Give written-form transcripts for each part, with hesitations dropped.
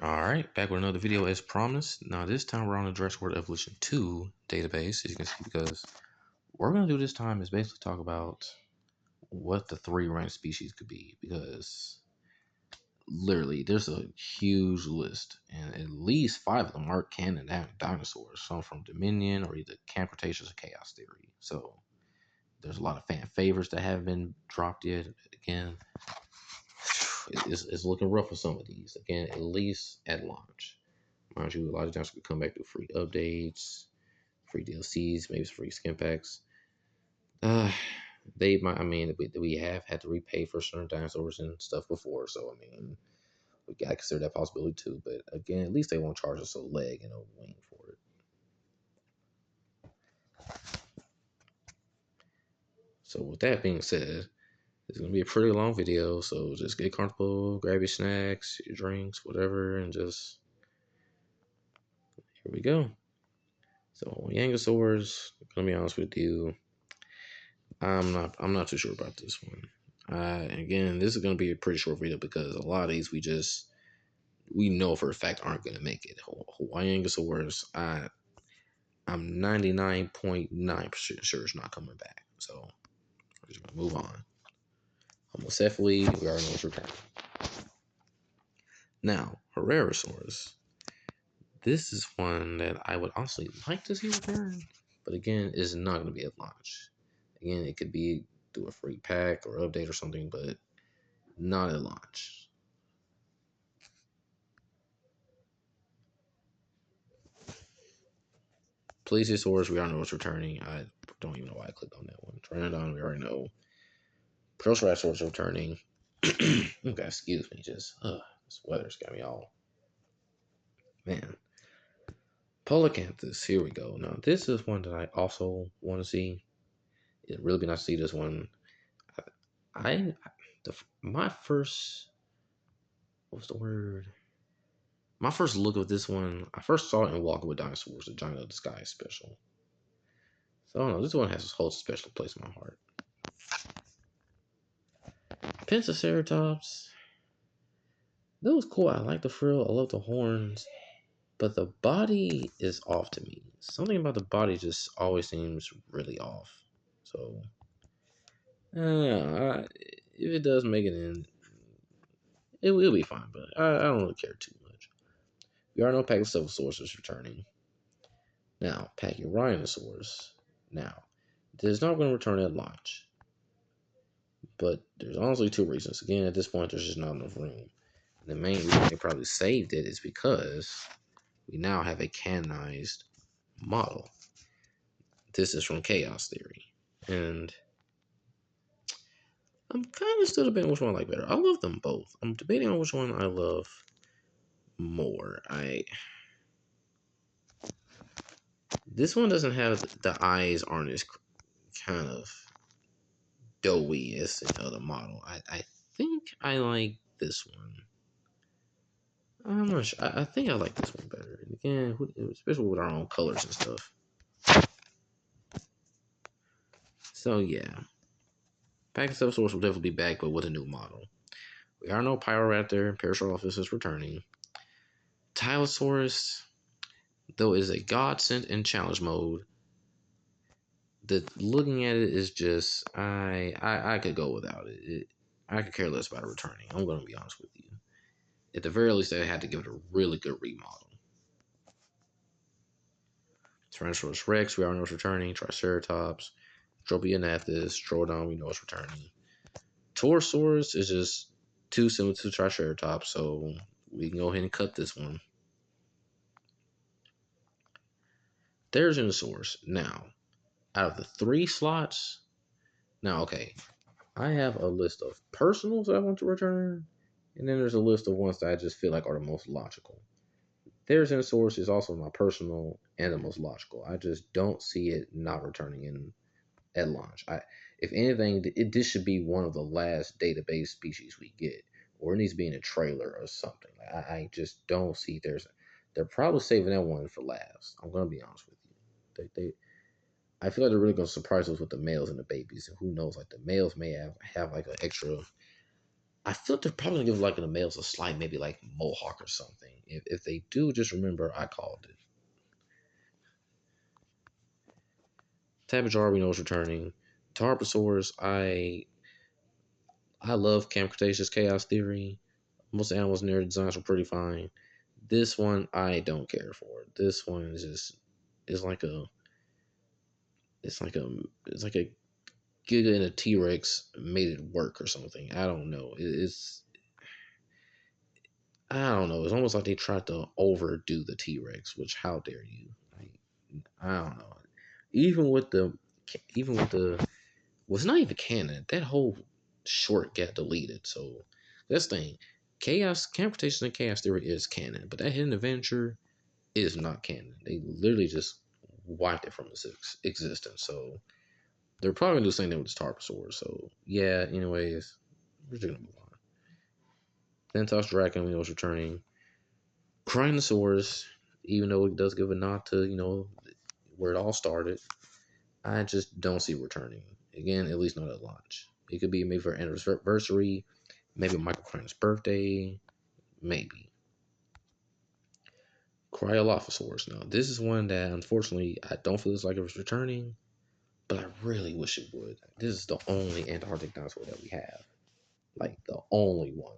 Alright, back with another video as promised. Now this time we're on the Direct Word Evolution 2 database, as you can see, because what we're going to do this time is basically talk about what the three ranked species could be, because literally there's a huge list, and at least 5 of them are canon dinosaurs, some from Dominion or either Camp Cretaceous or Chaos Theory. So there's a lot of fan favorites that haven't been dropped yet. Again, it's looking rough for some of these. Again, at least at launch. Mind you, a lot of times we come back to free updates, free DLCs, maybe some free skin packs. They might. I mean, we have had to repay for certain dinosaurs and stuff before, so I mean, we gotta consider that possibility too. But again, at least they won't charge us a leg and a wing for it. So with that being said, it's gonna be a pretty long video, so just get comfortable, grab your snacks, your drinks, whatever, and just here we go. So Yangosaurus, gonna be honest with you, I'm not too sure about this one. Again, this is gonna be a pretty short video because a lot of these we know for a fact aren't gonna make it. Hawaiiangosaurus, I'm 99.9% sure it's not coming back. So we're just gonna move on. Homocephaly, we already know what's returning. Now, Herrerasaurus. This is one that I would honestly like to see return, but again, it's not gonna be at launch. Again, it could be through a free pack or update or something, but not at launch. Plesiosaurus, we already know what's returning. I don't even know why I clicked on that one. Pteranodon, we already know. Proceratosaurus returning. Okay, excuse me. Just this weather's got me all man. Polycanthus, here we go. Now this is one that I also want to see. It'd really be nice to see this one. My first, what's the word? My first look at this one, I first saw it in Walking with Dinosaurs, the Giant of the Sky special. So I don't know, this one has a whole special place in my heart. Pensaceratops, that was cool. I like the frill, I love the horns, but the body is off to me. Something about the body just always seems really off. So, if it does make it in, it'll be fine, but I don't really care too much. We already know Pachycephalosaurus is returning. Now, Pachyrhinosaurus. Now, this is not going to return at launch, but there's honestly two reasons. Again, at this point, there's just not enough room. The main reason they probably saved it is because we now have a canonized model. This is from Chaos Theory, and I'm kind of still debating which one I like better. I love them both. I'm debating on which one I love more. This one doesn't have the eyes aren't as kind of doughy as the other model. I think I like this one. I'm not sure. I think I like this one better. And again, especially with our own colors and stuff. So yeah, Pachycephalosaurus will definitely be back, but with a new model. We are no Pyroraptor. Parasaurolophus is returning. Tylosaurus, though, is a godsend in challenge mode. Looking at it is just I could go without it. I could care less about it returning. I'm gonna be honest with you. At the very least, they had to give it a really good remodel. Tyrannosaurus Rex, we already know it's returning. Triceratops, Dropianathus, Troodon, we know it's returning. Torosaurus is just too similar to Triceratops, so we can go ahead and cut this one. Therizinosaurus. Now, out of the 3 slots, now, okay, I have a list of personals that I want to return, and then there's a list of ones that I just feel like are the most logical. Therizinosaurus is also my personal and the most logical. I just don't see it not returning in at launch. If anything, this should be one of the last database species we get, or it needs to be in a trailer or something. I just don't see they're probably saving that one for last. I'm gonna be honest with you. I feel like they're really gonna surprise us with the males and the babies, and who knows? Like the males may have like an extra I feel they're probably gonna give like the males a slight, maybe like mohawk or something. If they do, just remember I called it. Tabajar we know is returning. Tarbosaurus, I love Camp Cretaceous Chaos Theory. Most animals in their designs were pretty fine. This one I don't care for. This one is just it's like a it's like a Giga and a T Rex made it work or something. I don't know. I don't know. It's almost like they tried to overdo the T Rex, which how dare you? Like, I don't know. Even with the even with the well, it's not even canon. That whole short got deleted. So that's the thing. Chaos Confrontation and Chaos Theory is canon, but that Hidden Adventure is not canon. They literally just wiped it from its existence. So they're probably gonna do the same thing with the Tarbosaur. So yeah. Anyways, we're just gonna move on. Thantos Dragon, we know is returning. Crinosaurus, even though it does give a nod to where it all started, I just don't see returning again. At least not at launch. It could be maybe for anniversary, maybe Michael Crichton's birthday, maybe. Cryolophosaurus. Now, this is one that unfortunately I don't feel it's like it was returning, but I really wish it would. This is the only Antarctic dinosaur that we have, like the only one.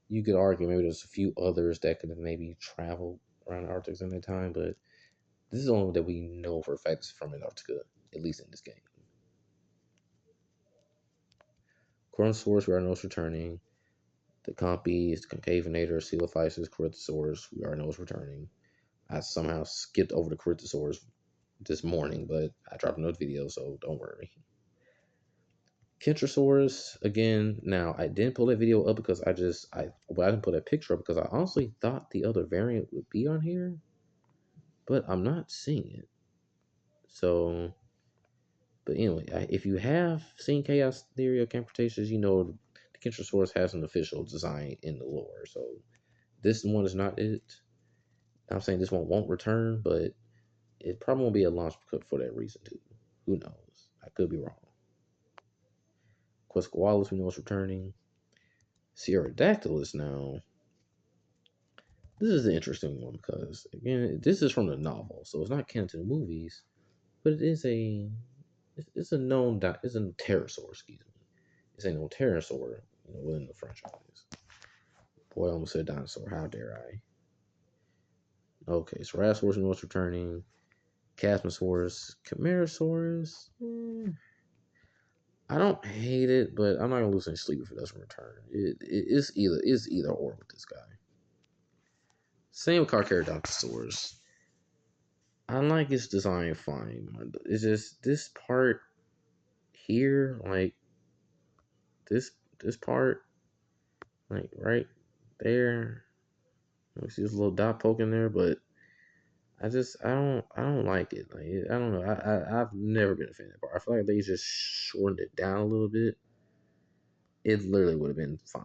You could argue maybe there's a few others that could have maybe traveled around the Arctic in that time, but this is the only one that we know for a fact is from Antarctica, at least in this game. Chronosaurus, we already know is returning. The Compies, the Concavenator, Coelophysis, Corythosaurus, we already know is returning. I somehow skipped over the Corythosaurus this morning, but I dropped another video, so don't worry. Kentrosaurus, again, now I didn't pull that video up because I didn't put that picture up because I honestly thought the other variant would be on here, but I'm not seeing it. So, but anyway, if you have seen Chaos Theory of Camp Cretaceous, you know the Kentrosaurus has an official design in the lore. So this one is not it. I'm saying this one won't return, but it probably won't be a launch for that reason too. Who knows? I could be wrong. Quetzalcoatlus, we know is returning. Sierradactylus now. This is an interesting one because again, this is from the novel, so it's not canon to the movies, but it's a known it's a pterosaur, excuse me. It's a known pterosaur, within the franchise. Boy, I almost said dinosaur. How dare I? Okay, so Rasasaurus we know is returning. Chasmosaurus, Camarasaurus. I don't hate it, but I'm not gonna lose any sleep if it doesn't return. It's either or with this guy. Same with Carcharodontosaurus. I like its design fine. It's just this part here, like this part, like right there. You see this little dot poking there, but I don't like it. Like I don't know. I've never been a fan of that part. I feel like they just shortened it down a little bit. It literally would have been fine.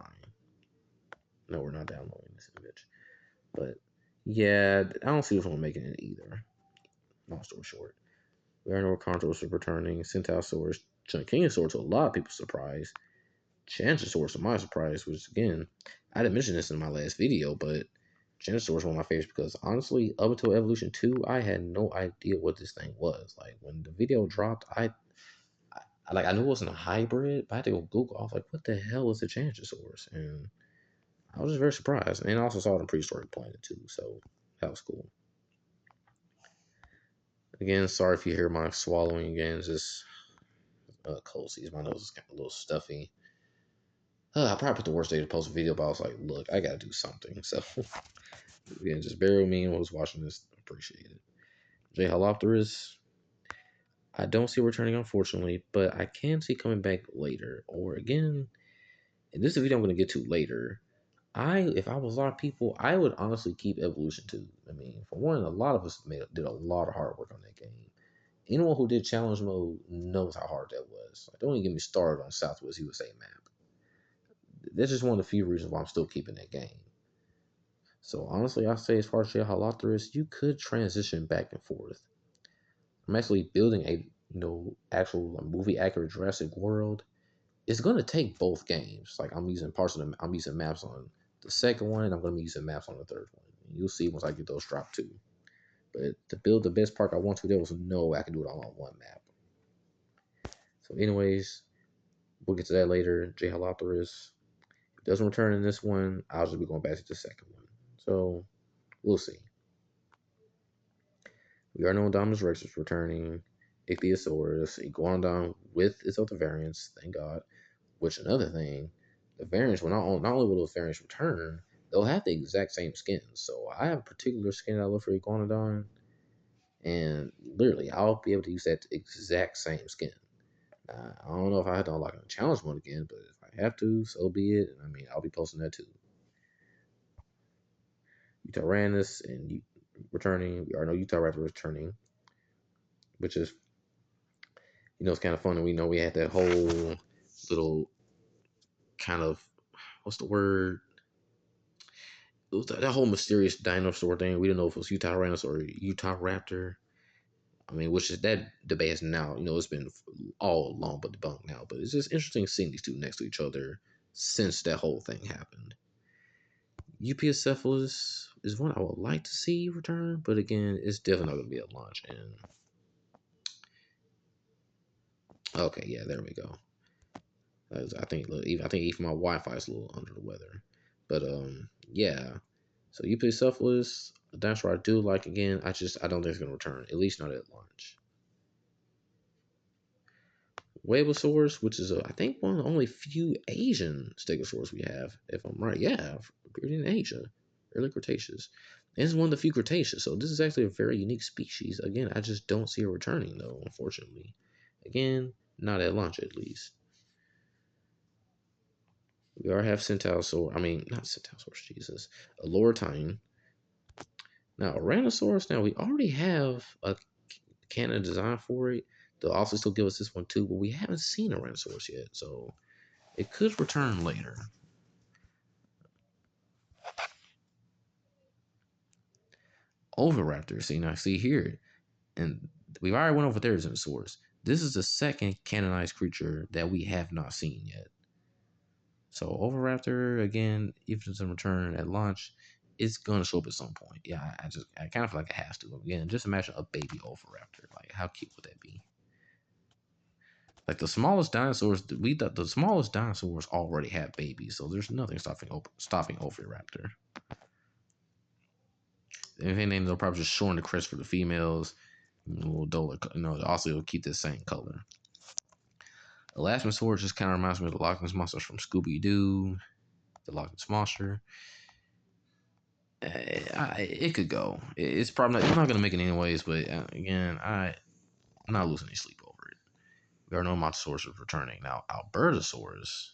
No, we're not downloading this image, but yeah, I don't see this one making it either. Long story short. Rhinocontosaurus is returning. Centaurosaurus, Chunkingosaurus to a lot of people's surprise. Chanchosaurus to my surprise, which again, I didn't mention this in my last video, but Chanchosaurus is one of my favorites because honestly, up until Evolution 2, I had no idea what this thing was. Like when the video dropped, I knew it wasn't a hybrid, but I had to go Google. I was like, what the hell is a Chanchosaurus? And I was just very surprised. And I also saw it on Prehistoric Planet too, so that was cool. Again, sorry if you hear my swallowing again. It's just cold season. My nose is kind of a little stuffy. I probably put the worst day to post a video, but I was like, look, I gotta do something. So again, just bear with me and who's watching this. Appreciate it. J Holopterus, I don't see returning unfortunately, but I can see coming back later. Or again, and this is a video I'm gonna get to later. If I was a lot of people, I would honestly keep Evolution 2. I mean, for one, a lot of us did a lot of hard work on that game. Anyone who did challenge mode knows how hard that was. Like, don't even get me started on Southwest USA map. That's just one of the few reasons why I'm still keeping that game. So honestly, I say as far as Halotherus, you could transition back and forth. I'm actually building a actual movie accurate Jurassic World. it's gonna take both games. Like I'm using maps on the second one, and I'm gonna be using maps on the third one. You'll see once I get those dropped too. But to build the best park I want to, there was no way I can do it all on one map. So, anyways, we'll get to that later. J Halopterus doesn't return in this one. I'll just be going back to the second one. So we'll see. We are knowing Dominus Rex is returning. Ichthyosaurus, Iguanodon with its other variants, thank God. Which another thing, the variants will not only will those variants return, they'll have the exact same skins. So I have a particular skin I love for Iguanodon, and literally I'll be able to use that exact same skin. I don't know if I have to unlock a challenge mode again, but if I have to, so be it. I mean, I'll be posting that too. Utaranus and returning. We already know Utaranus returning, which is, it's kind of funny. We know we had that whole little kind of, what's the word? It was that whole mysterious dinosaur thing. We didn't know if it was Utaranus or Utahraptor. I mean, which is that debate is now, it's been all long but debunked now. But it's just interesting seeing these two next to each other since that whole thing happened. Upiocephalus is one I would like to see return, but again, it's definitely not going to be at launch. And okay, yeah, there we go. I think even my Wi-Fi is a little under the weather, but yeah. So Upiocephalus, a dinosaur I do like. Again, I don't think it's going to return, at least not at launch. Webasaurus, which is I think one of the only few Asian stegosaurs we have, if I'm right. Yeah, appeared in Asia, early Cretaceous. And it's one of the few Cretaceous, so this is actually a very unique species. Again, I just don't see it returning though, unfortunately. Again, not at launch at least. We already have Centaurosaurus. I mean, not Centaurosaurus, Jesus. A Lortine. Now, Tyrannosaurus. Now we already have a canon design for it. They'll also still give us this one too, but we haven't seen a Tyrannosaurus yet, so it could return later. Oviraptor. See here, and we've already went over Therizinosaurus. This is the second canonized creature that we have not seen yet. So Oviraptor, again, if it's in return at launch, it's gonna show up at some point. Yeah, I kind of feel like it has to. Again, just imagine a baby Oviraptor. Like, how cute would that be? Like the smallest dinosaurs, the smallest dinosaurs already have babies, so there's nothing stopping Oviraptor. If anything, they'll probably just shorten the crest for the females, a little duller. Also it'll keep the same color. Elasmosaurus just kind of reminds me of the Loch Ness monsters from Scooby Doo, the Loch Ness monster. It could go. It's probably not going to make it anyways, but again, I'm not losing any sleep over it. We are no Montosaurus is returning. Now, Albertosaurus,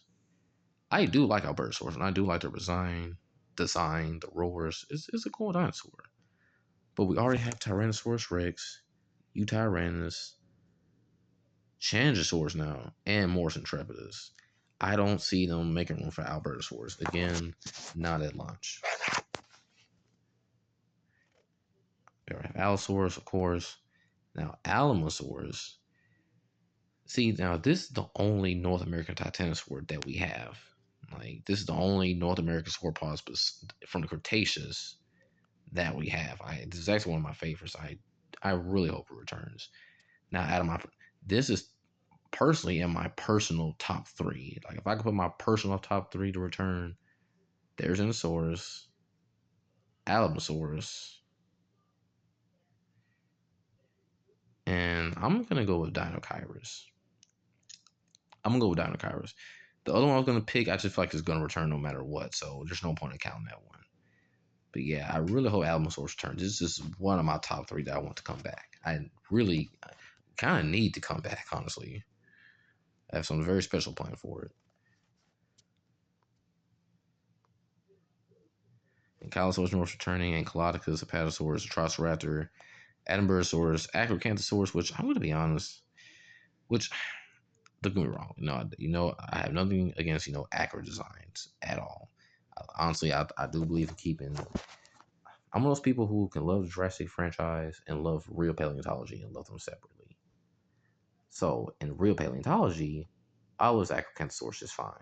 I do like Albertosaurus, and I do like their design, the roars. It's a cool dinosaur. But we already have Tyrannosaurus Rex, Eutyrannus, Changosaurus now, and Morris Intrepidus. I don't see them making room for Albertosaurus. Again, not at launch. We have Allosaurus, of course. Now, Alamosaurus. See, now this is the only North American Titanosaur that we have. Like, this is the only North American sauropods from the Cretaceous that we have. This is actually one of my favorites. I really hope it returns. Now, this is personally in my personal top 3. Like, if I could put my personal top 3 to return, there's Enosaurus, Alamosaurus, and I'm gonna go with Dinokairos. The other one I was gonna pick, I just feel like it's gonna return no matter what, so there's no point in counting that one. But yeah, I really hope Alamosaurus returns. This is one of my top 3 that I want to come back. I really kind of need to come back, honestly. I have something very special planned for it. Ankylosaurus North returning, Ankylodocus, Apatosaurus, Atrociraptor, Edinburghosaurus, Acrocanthosaurus, which I'm going to be honest, don't get me wrong, I have nothing against, acro designs at all. Honestly, I do believe in keeping. I'm one of those people who can love the Jurassic franchise and love real paleontology and love them separately. So in real paleontology, I'll list Acrocanthosaurus just fine.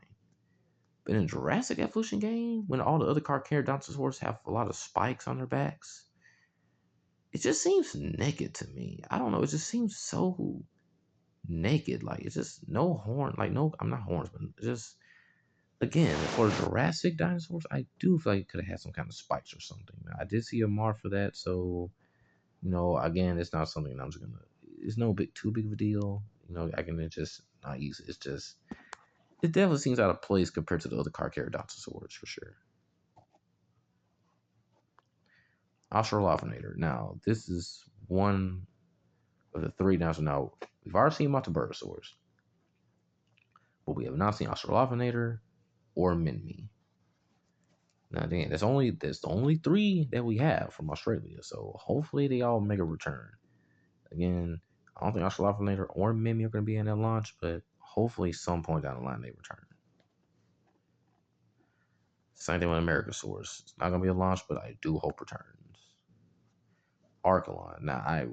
But in Jurassic Evolution game, when all the other Carcharodontosaurs have a lot of spikes on their backs, it just seems naked to me. I don't know. It just seems so naked. Like it's just no horn. Like no, I'm not horns, but just again for Jurassic dinosaurs, I do feel like it could have had some kind of spikes or something. Now, I did see a mark for that, so again, it's not something I'm just gonna. It's no too big of a deal. I can just not use it. It's just it definitely seems out of place compared to the other Carcharodontosaurs for sure. Australopithnator. Now, this is one of the three dinosaurs. Now, we've already seen Monteburgosaurus, but we have not seen Australopithnator or Minmi. Now, again, that's the only three that we have from Australia. So hopefully they all make a return. Again, I don't think Australopithnator or Minmi are going to be in that launch, but hopefully some point down the line they return. Same thing with Americasaurus. It's not going to be a launch, but I do hope returns. Archelon. Now, I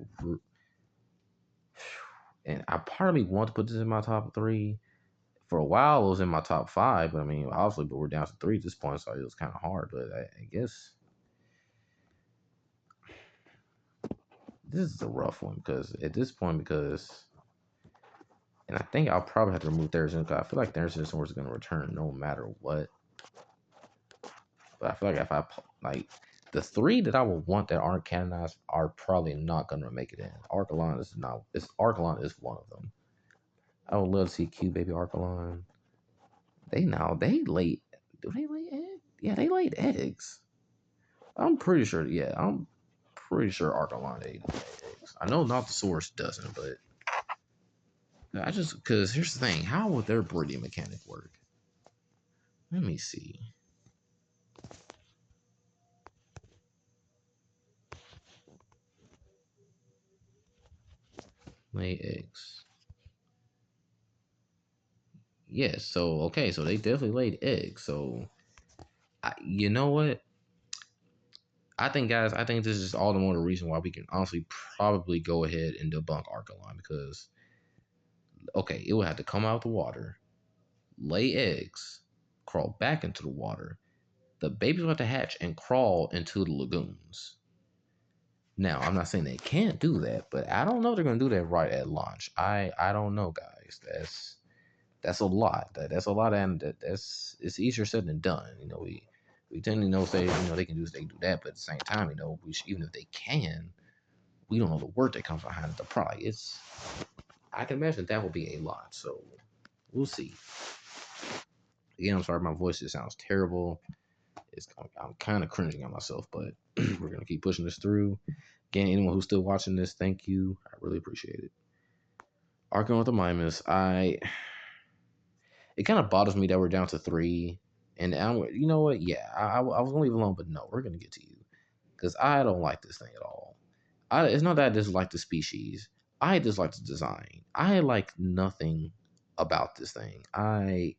part of me want to put this in my top three. For a while, it was in my top five, but I mean, obviously, but we're down to three at this point, so it was kind of hard. But I guess this is a rough one because at this point, and I think I'll probably have to remove Therizin because I feel like Therizin is going to return no matter what. But I feel like if I like the three that I would want that aren't canonized are probably not going to make it in. Archelon is not. Archelon is one of them. I would love to see Q Baby Archelon. They laid. Do they lay eggs? Yeah, they laid eggs. I'm pretty sure. Yeah, I'm pretty sure Archelon laid eggs. I know Nothosaurus doesn't, but I just because here's the thing: how would their breeding mechanic work? Let me see. Lay eggs. Yes. So okay. So they definitely laid eggs. So you know what? I think, guys, I think this is all the more the reason why we can honestly probably go ahead and debunk Archelon because, okay, it would have to come out of the water, lay eggs, crawl back into the water. The babies will have to hatch and crawl into the lagoons. Now, I'm not saying they can't do that, but I don't know if they're going to do that right at launch. I don't know, guys. That's a lot. That's a lot, and it's easier said than done. We tend to say they can do this, they can do that, but at the same time, even if they can, we don't know the work that comes behind the product. I can imagine that will be a lot. So we'll see. Again, I'm sorry, my voice just sounds terrible. I'm kind of cringing on myself, but we're gonna keep pushing this through. Again, anyone who's still watching this, thank you. I really appreciate it. Arcing with the Mimus, it kind of bothers me that we're down to three. And you know what? Yeah, I was gonna leave it alone, but no, we're gonna get to you because I don't like this thing at all. It's not that I dislike the species. I dislike the design. I like nothing about this thing. I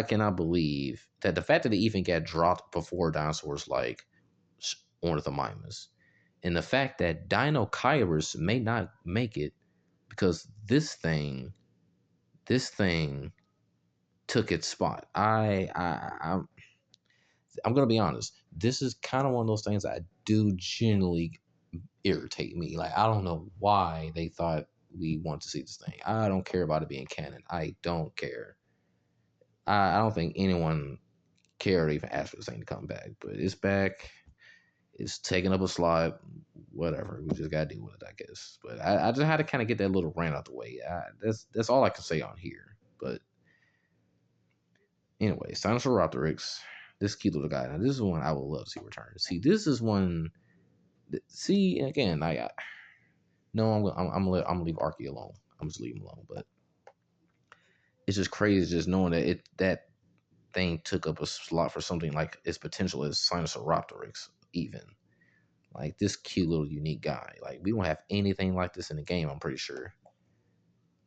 cannot believe that the fact that it even got dropped before dinosaurs like Ornithomimus, and the fact that Dinochirus may not make it because this thing took its spot. I'm gonna be honest. This is kind of one of those things that do genuinely irritate me. Like I don't know why they thought we want to see this thing. I don't care about it being canon. I don't care. I don't think anyone cared or even asked for this thing to come back. But it's back. It's taking up a slot. Whatever. We just gotta deal with it, I guess. But I just had to kind of get that little rant out the way. That's all I can say on here. But anyway, Sinosauropteryx. This cute little guy. Now this is one I would love to see return. See, this is one. See again. No, I'm gonna leave Archie alone. I'm just leave him alone. But it's just crazy just knowing that thing took up a slot for something like its potential as Sinosauropteryx even. Like this cute little unique guy. Like we don't have anything like this in the game. I'm pretty sure.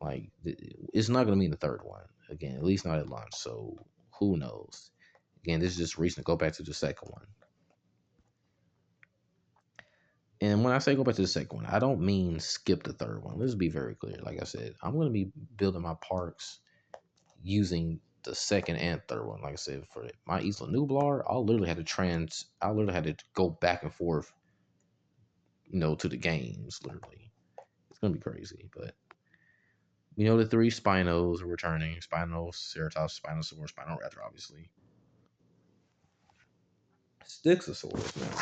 Like it's not gonna be in the third one again. At least not at launch. So who knows? Again, this is just recent. Go back to the second one. And when I say go back to the second one, I don't mean skip the third one. Let's be very clear. Like I said, I'm going to be building my parks using the second and third one. Like I said, for my Isla Nublar, I literally had to go back and forth, to the games. Literally, it's gonna be crazy. But the three Spinos are returning: Spinoceratops, Spinosaurus, Spinoraptor, obviously. Styxosaurus now.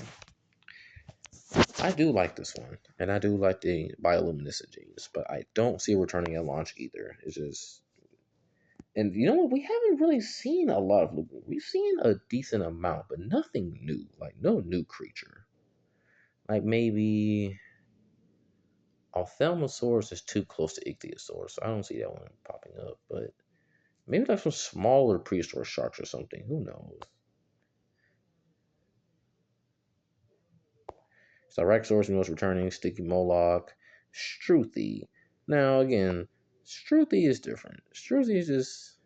I do like this one, and I do like the bioluminescent genes, but I don't see it returning at launch either. It's just, and you know what? We haven't really seen a lot of. We've seen a decent amount, but nothing new. Like no new creature. Like maybe Ophthalmosaurus is too close to Ichthyosaurus, so I don't see that one popping up. But maybe like some smaller prehistoric sharks or something. Who knows? Styracosaurus, returning. Sticky Moloch, Struthi. Now again, Struthi is different. Struthi is just,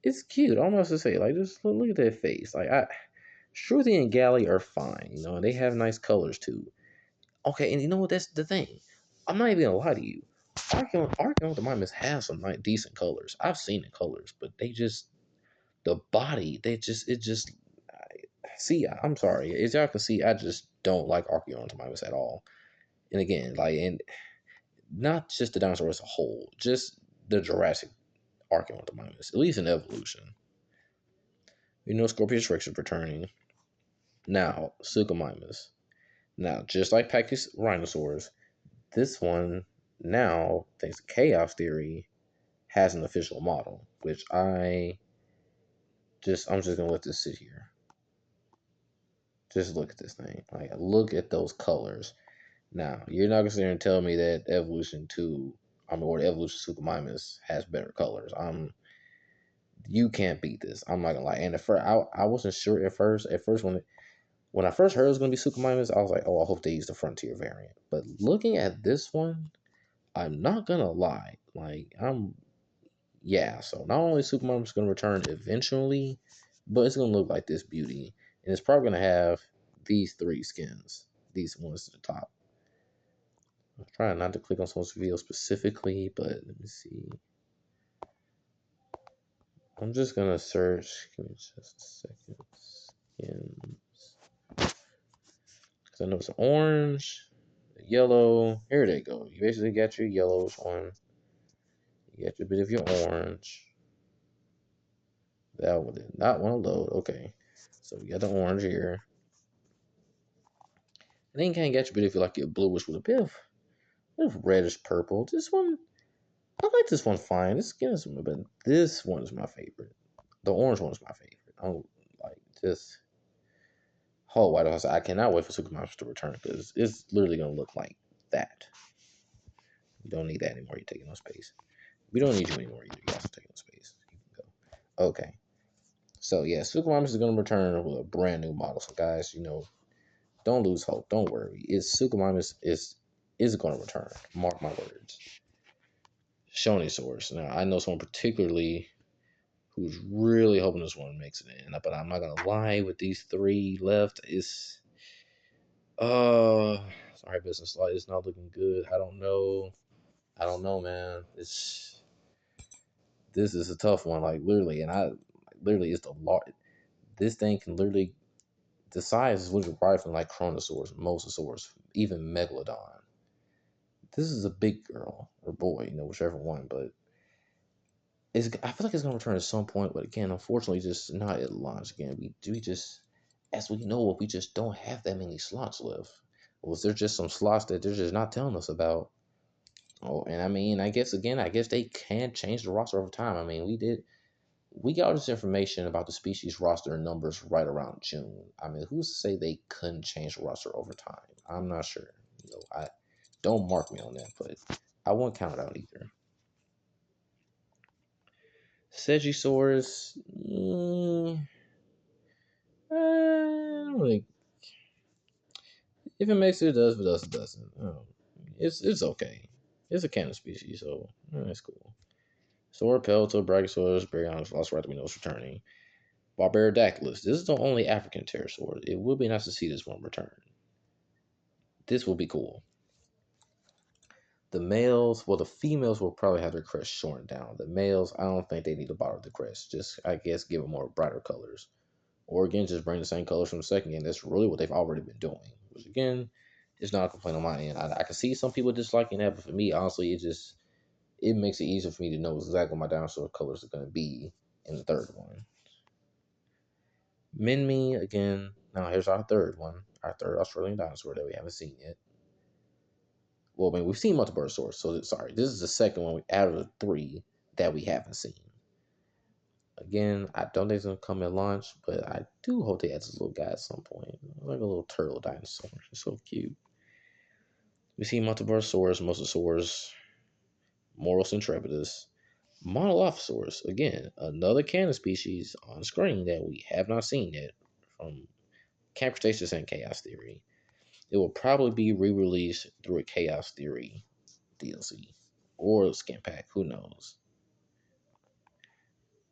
it's cute. Almost to say, like, just look at that face. Like Struthi and Galley are fine. And they have nice colors too. Okay, and you know what? That's the thing. I'm not even gonna lie to you. Archaeopteryx has some nice, decent colors. I've seen the colors, but the body, it just. See, I'm sorry. As y'all can see, I just don't like Archaeopteryx at all. And again, and not just the dinosaur as a whole, just the Jurassic Archaeopteryx, at least in evolution. Scorpius Rex is returning. Now, Suchomimus. Now, just like Pachys rhinosaurs, this one now, thanks to chaos theory, has an official model, which I'm just gonna let this sit here. Just look at this thing. Like, look at those colors. Now, you're not gonna sit here and tell me that Evolution 2, or the Evolution Suchomimus has better colors. You can't beat this. I'm not gonna lie. And at first, I wasn't sure at first. At first, when I first heard it was gonna be Suchomimus, I was like, oh, I hope they use the Frontier variant. But looking at this one, I'm not gonna lie. So not only is Suchomimus gonna return eventually, but it's gonna look like this beauty, and it's probably gonna have these three skins. These ones to the top. I'm trying not to click on someone's video specifically, but let me see. I'm just gonna search. Give me just a second. Skins. Because I know it's orange, yellow. Here they go. You basically got your yellows one. You got your bit of your orange. That one did not want to load. Okay. So we got the orange here. And then you kind of got your bit if you like your bluish with a bit of reddish purple. This one, I like this one fine. This skin is, but this one is my favorite. The orange one is my favorite. I don't like this. Oh, White House! I cannot wait for Supermax to return because it's literally gonna look like that. You don't need that anymore. You're taking no space. We don't need you anymore either. You're also taking no space. You can go. Okay. So yeah, Supermax is gonna return with a brand new model. So guys, don't lose hope. Don't worry. Supermax is gonna return. Mark my words. Shonisaurus. Now I know someone particularly who's really hoping this one makes it in. But I'm not gonna lie, with these three left, sorry, business light, it's not looking good. I don't know, man. This is a tough one, like literally, and I literally it's the large. This thing can literally, the size is literally right from like Chronosaurus, Mosasaurus, even Megalodon. This is a big girl or boy, whichever one, but I feel like it's gonna return at some point, but again, unfortunately, just not at launch. Again, we just, as we know, we just don't have that many slots left. Was there just some slots that they're just not telling us about? Oh, and I mean, I guess they can change the roster over time. I mean, we got all this information about the species roster and numbers right around June. I mean, who's to say they couldn't change the roster over time? I'm not sure. I don't mark me on that, but I won't count it out either. Segisaurus, I don't really. If it makes it, it does. If it does, it doesn't. It's okay. It's a canon species, so it's cool. Sword, Pelto, Brachiosaurus, Baryonyx, Velociraptor, returning. Barbaridactylus. This is the only African pterosaur. It would be nice to see this one return. This will be cool. The males, well, the females will probably have their crest shortened down. The males, I don't think they need to bother the crest. Just, I guess, give them more brighter colors. Or again, just bring the same colors from the second game. That's really what they've already been doing. Which again, it's not a complaint on my end. I can see some people disliking that, but for me, honestly, it makes it easier for me to know exactly what my dinosaur colors are going to be in the third one. Minmi, again, now here's our third one, our third Australian dinosaur that we haven't seen yet. Well, I mean, we've seen Multibursaurus, so sorry, this is the second one out of the three that we haven't seen. Again, I don't think it's going to come at launch, but I do hope they add this little guy at some point. Like a little turtle dinosaur. It's so cute. We see Multibursaurus, Mosasaurus, Moros intrepidus, Monolophosaurus. Again, another canon species on screen that we have not seen yet from Camp Cretaceous and Chaos Theory. It will probably be re-released through a Chaos Theory DLC or a skin pack. Who knows?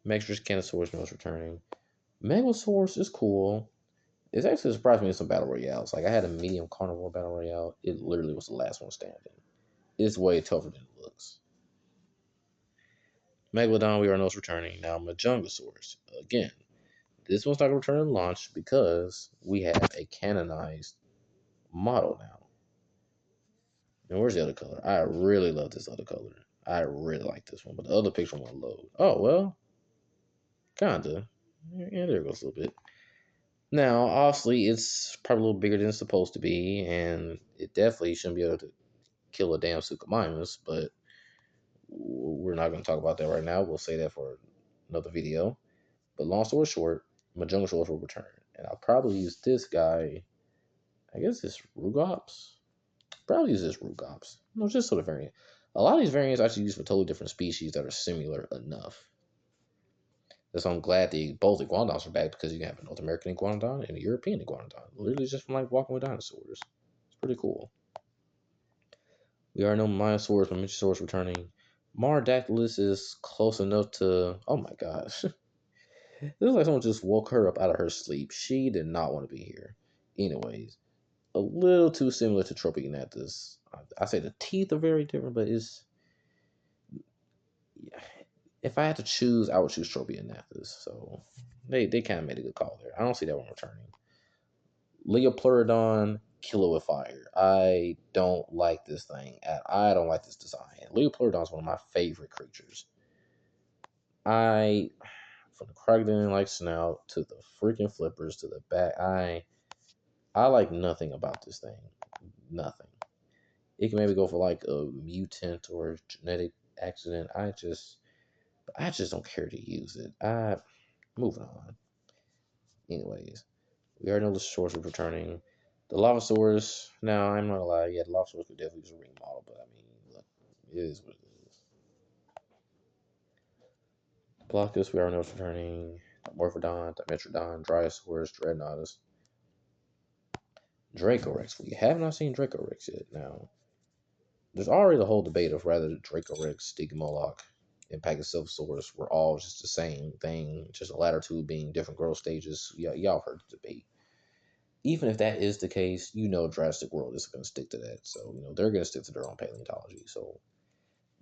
Mextris Canosaurus knows returning. Megalosaurus is cool. It's actually surprised me in some battle royales. Like I had a medium carnivore battle royale. It literally was the last one standing. It's way tougher than it looks. Megalodon, we are knows returning. Now Majungasaurus. Again, this one's not going to return in launch because we have a canonized model now. And where's the other color? I really love this other color. I really like this one, but the other picture won't load. Oh, well, kinda. Yeah, there goes a little bit. Now, obviously, it's probably a little bigger than it's supposed to be, and it definitely shouldn't be able to kill a damn Suchomimus, but we're not going to talk about that right now. We'll say that for another video. But long story short, Majungasaurus will return. And I'll probably use this guy, I guess it's Rugops. Probably use this Rugops. No, just sort of variant. A lot of these variants I actually use for totally different species that are similar enough. So I'm glad both iguanodons are back because you have a North American iguanodon and a European iguanodon. Literally just from like walking with dinosaurs. It's pretty cool. We already know Myosaurus, Mamenchisaurus returning. Mardactylus is close enough to. Oh my gosh. It looks like someone just woke her up out of her sleep. She did not want to be here. Anyways, a little too similar to Tropiognathus. I say the teeth are very different, but it's. If I had to choose, I would choose Tropiognathus. So they kind of made a good call there. I don't see that one returning. Leopleurodon, Killer with Fire. I don't like this thing. I don't like this design. Leopleurodon is one of my favorite creatures. From the crocodile like snout to the freaking flippers to the back, I like nothing about this thing. Nothing. It can maybe go for like a mutant or a genetic accident. I just don't care to use it. Moving on. Anyways, we already know the source is returning. The Lavasaurus. Now, I'm not gonna lie. Yeah, the Lavasaurus could definitely use a remodel, but I mean, look, it is what it is. Blockus, we already know it's returning. Morphodon, Dimetrodon, Dryosaurus, Dreadnoughtus, Dracorex. We have not seen Dracorex yet. Now, there's already the whole debate of whether Dracorex, Stygimoloch, and Pachycephalosaurus were all just the same thing, just the latter two being different growth stages. Y'all heard the debate. Even if that is the case, Jurassic World is going to stick to that. So, they're going to stick to their own paleontology. So,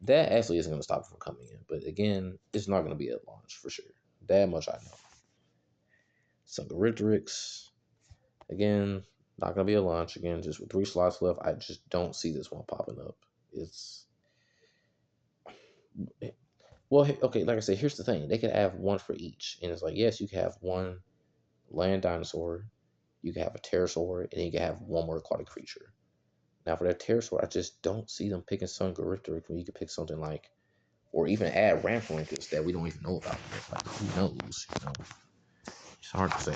that actually isn't going to stop it from coming in. But again, it's not going to be at launch for sure. That much I know. Sungarictorix, again, not going to be at launch. Again, just with 3 slots left, I just don't see this one popping up. It's. Well, okay, like I said, here's the thing. They could have one for each. And it's like, yes, you can have one land dinosaur, you can have a pterosaur, and then you can have one more aquatic creature. Now, for that pterosaur, I just don't see them picking Sungarictorix when you could pick something like, or even add Rhamphorhynchus that we don't even know about yet. Like, who knows? It's hard to say.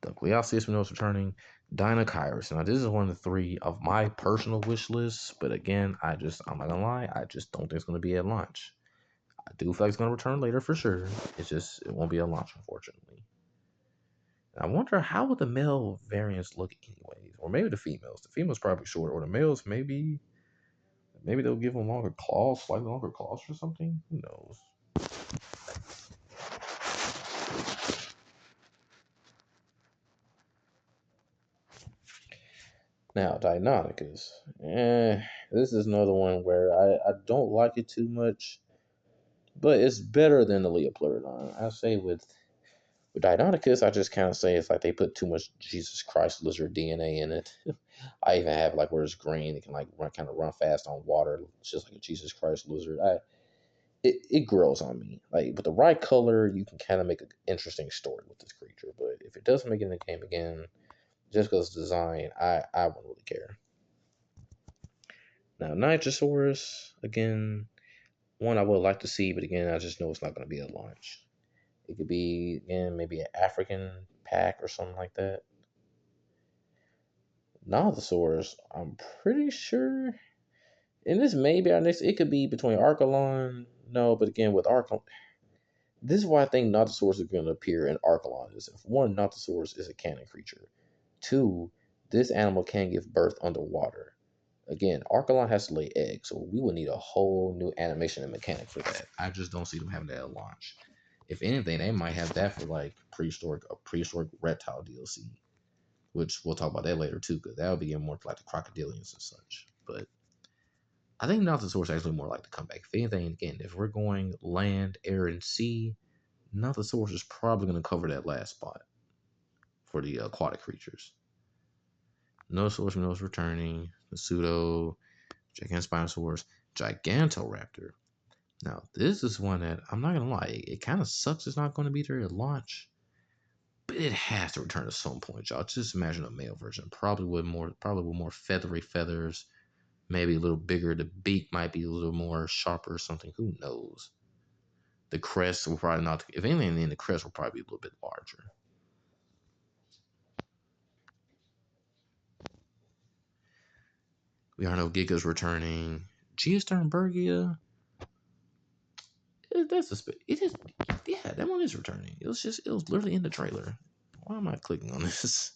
Dunkleosteus knows returning. Dinokairos. Now, this is one of the 3 of my personal wish lists, but again, I'm not gonna lie, I just don't think it's gonna be at launch. I do feel like it's gonna return later for sure. It won't be at launch, unfortunately. I wonder how would the male variants look anyways, or maybe the females. The females probably short, or the males maybe they'll give them longer claws, slightly longer claws or something. Who knows? Now, Deinonychus. This is another one where I don't like it too much, but it's better than the Leopleurodon. I say with Deinonychus, I just kind of say it's like they put too much Jesus Christ lizard DNA in it. I even have like where it's green, it can like kind of run fast on water. It's just like a Jesus Christ lizard. It grows on me. Like with the right color, you can kind of make an interesting story with this creature. But if it doesn't make it in the game again, just because design, I wouldn't really care. Now Nitrosaurus, again, one I would like to see, but again, I just know it's not going to be a launch. It could be again maybe an African pack or something like that. Nothosaurus, I'm pretty sure, and this may be our next. It could be between Archelon. No, but again with Archelon, this is why I think Nothosaurus is going to appear in Archelon. Is if one, Nothosaurus is a canon creature. Two, this animal can give birth underwater. Again, Archelon has to lay eggs, so we would need a whole new animation and mechanic for that. I just don't see them having that at launch. If anything, they might have that for like prehistoric reptile DLC, which we'll talk about that later too, because that'll be more like the crocodilians and such. But I think Nothosaurus is actually more like the comeback. If anything, again, if we're going land, air, and sea, Nothosaurus is probably going to cover that last spot for the aquatic creatures. Notosaurus knows returning, the pseudo, Giganospinosaurus, Gigantoraptor. Now, this is one that I'm not gonna lie, it kind of sucks it's not going to be there at launch, but it has to return at some point, y'all. Just imagine a male version, probably with more feathery feathers, maybe a little bigger. The beak might be a little more sharper or something. Who knows? The crest will probably not. If anything, then the crest will probably be a little bit larger. We already know Giga's returning. Geosternbergia. That's a it is. Yeah, that one is returning. It was literally in the trailer. Why am I clicking on this?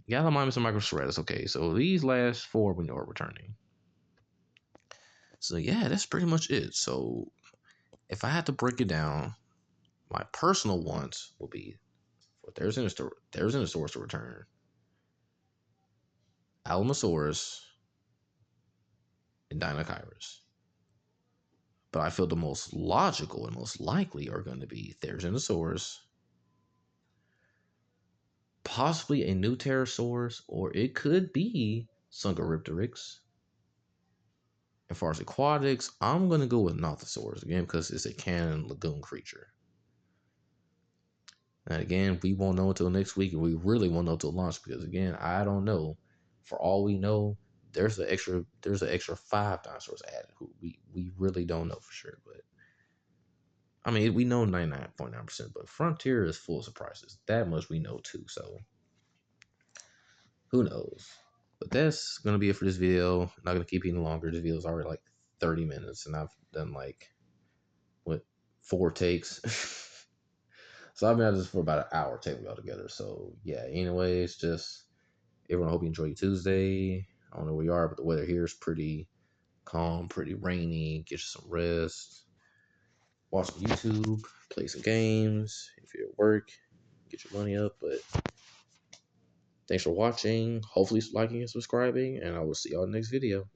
Gallimimus and Microceratus. Okay, so these last four we know are returning. So yeah, that's pretty much it. So if I had to break it down, my personal wants will be for there's in the source to return. Alamosaurus and Deinonychus. But I feel the most logical and most likely are going to be Therizinosaurus, possibly a new Pterosaurus, or it could be Sungaripteryx. As far as aquatics, I'm going to go with Nothosaurus again because it's a canon lagoon creature. And again, we won't know until next week, and we really won't know until launch because again, I don't know. For all we know, there's an extra 5 dinosaurs added who we really don't know for sure. But I mean, we know 99.9%, but Frontier is full of surprises. That much we know too. So who knows? But that's gonna be it for this video. I'm not gonna keep it any longer. This video is already like 30 minutes, and I've done like what 4 takes. So I've been at this for about an hour taking all together. So yeah. Anyways, just everyone, I hope you enjoy your Tuesday. I don't know where you are, but the weather here is pretty calm, pretty rainy. Get you some rest. Watch some YouTube. Play some games. If you're at work, get your money up. But thanks for watching. Hopefully liking and subscribing, and I will see y'all in the next video.